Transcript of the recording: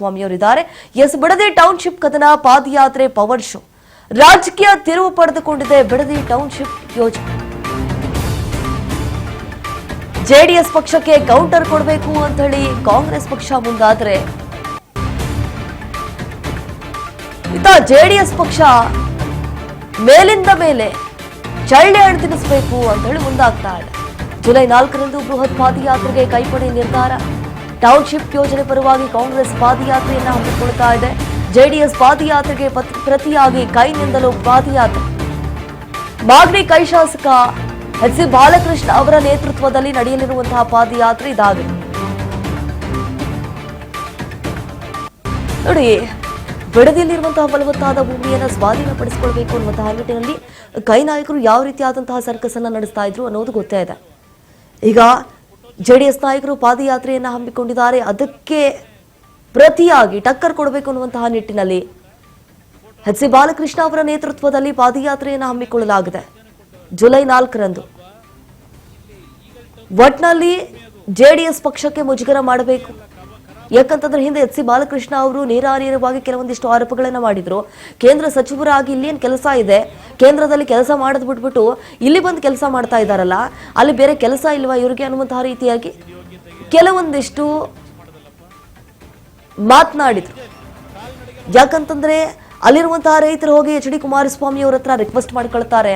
ಕುಮಾರಸ್ವಾಮಿ ಅವರಿದ್ದಾರೆ. S, Bidadi township ಕದನ ಪಾದಯಾತ್ರೆ ಪವರ್ ಶೋ ರಾಜಕೀಯ ತಿರುವು ಪಡೆದುಕೊಂಡಿದೆ. ಬಿಡದಿ ಟೌನ್ಶಿಪ್ ಯೋಜನೆ ಜೆಡಿಎಸ್ ಪಕ್ಷಕ್ಕೆ ಕೌಂಟರ್ ಕೊಡಬೇಕು ಅಂತ ಹೇಳಿ ಕಾಂಗ್ರೆಸ್ ಪಕ್ಷ ಮುಂದಾದ್ರೆ, ಇತ್ತ ಜೆಡಿಎಸ್ ಪಕ್ಷ ಮೇಲಿಂದ ಮೇಲೆ ಚಳ್ಳೆ ಹಣ್ಣು ತಿನ್ನಿಸಬೇಕು ಅಂತ ಹೇಳಿ ಮುಂದಾಗ್ತಾ ಇದೆ. ಜುಲೈ 4ರಂದು ಬೃಹತ್ ಪಾದಯಾತ್ರೆಗೆ ಕೈಪಡೆ ನಿರ್ಧಾರ. ಟೌನ್ಶಿಪ್ ಯೋಜನೆ ಪರವಾಗಿ ಕಾಂಗ್ರೆಸ್ ಪಾದಯಾತ್ರೆಯನ್ನ ಹಮ್ಮಿಕೊಳ್ತಾ ಇದೆ. ಜೆಡಿಎಸ್ ಪಾದಯಾತ್ರೆಗೆ ಪ್ರತಿಯಾಗಿ ಕೈನಿಂದಲೂ ಪಾದಯಾತ್ರೆ. ಮಾಗಡಿ ಕೈ ಶಾಸಕ ಎಚ್ ಸಿ ಬಾಲಕೃಷ್ಣ ಅವರ ನೇತೃತ್ವದಲ್ಲಿ ನಡೆಯಲಿರುವಂತಹ ಪಾದಯಾತ್ರೆ ಇದಾಗಿದೆ. ನೋಡಿ, ಬಿಡದಿಯಲ್ಲಿರುವಂತಹ ಫಲವತ್ತಾದ ಭೂಮಿಯನ್ನು ಸ್ವಾಧೀನಪಡಿಸಿಕೊಳ್ಬೇಕು ಅನ್ನುವಂತಹ ನಿಟ್ಟಿನಲ್ಲಿ ಕೈ ನಾಯಕರು ಯಾವ ರೀತಿಯಾದಂತಹ ಸರ್ಕಸ್ ಅನ್ನ ನಡೆಸ್ತಾ ಇದ್ರು ಅನ್ನೋದು ಗೊತ್ತೇ ಇದೆ. ಈಗ ಜೆಡಿಎಸ್ ನಾಯಕರು ಪಾದಯಾತ್ರೆಯನ್ನ ಹಮ್ಮಿಕೊಂಡಿದ್ದಾರೆ. ಅದಕ್ಕೆ ಪ್ರತಿಯಾಗಿ ಟಕ್ಕರ್ ಕೊಡಬೇಕು ಅನ್ನುವಂತಹ ನಿಟ್ಟಿನಲ್ಲಿ ಎಚ್ ಸಿ ಬಾಲಕೃಷ್ಣ ಅವರ ನೇತೃತ್ವದಲ್ಲಿ ಪಾದಯಾತ್ರೆಯನ್ನು ಹಮ್ಮಿಕೊಳ್ಳಲಾಗಿದೆ. ಜುಲೈ 4ರಂದು ಒಟ್ನಲ್ಲಿ ಜೆಡಿಎಸ್ ಪಕ್ಷಕ್ಕೆ ಮುಜುಗರ ಮಾಡಬೇಕು. ಯಾಕಂತಂದ್ರೆ ಹಿಂದೆ ಎಚ್ ಸಿ ಬಾಲಕೃಷ್ಣ ಅವರು ನೇರಾನೇರವಾಗಿ ಕೆಲವೊಂದಿಷ್ಟು ಆರೋಪಗಳನ್ನ ಮಾಡಿದ್ರು. ಕೇಂದ್ರ ಸಚಿವರಾಗಿ ಇಲ್ಲೇನು ಕೆಲಸ ಇದೆ, ಕೇಂದ್ರದಲ್ಲಿ ಕೆಲಸ ಮಾಡೋದು ಬಿಟ್ಬಿಟ್ಟು ಇಲ್ಲಿ ಬಂದು ಕೆಲಸ ಮಾಡ್ತಾ ಇದ್ದಾರಲ್ಲ, ಅಲ್ಲಿ ಬೇರೆ ಕೆಲಸ ಇಲ್ವಾ ಇವ್ರಿಗೆ ಅನ್ನುವಂತಹ ರೀತಿಯಾಗಿ ಕೆಲವೊಂದಿಷ್ಟು ಮಾತನಾಡಿದ್ರು. ಯಾಕಂತಂದ್ರೆ ಅಲ್ಲಿರುವಂತಹ ರೈತರು ಹೋಗಿ ಎಚ್ ಡಿ ಕುಮಾರಸ್ವಾಮಿ ಅವ್ರ ಹತ್ರ ರಿಕ್ವೆಸ್ಟ್ ಮಾಡ್ಕೊಳ್ತಾರೆ,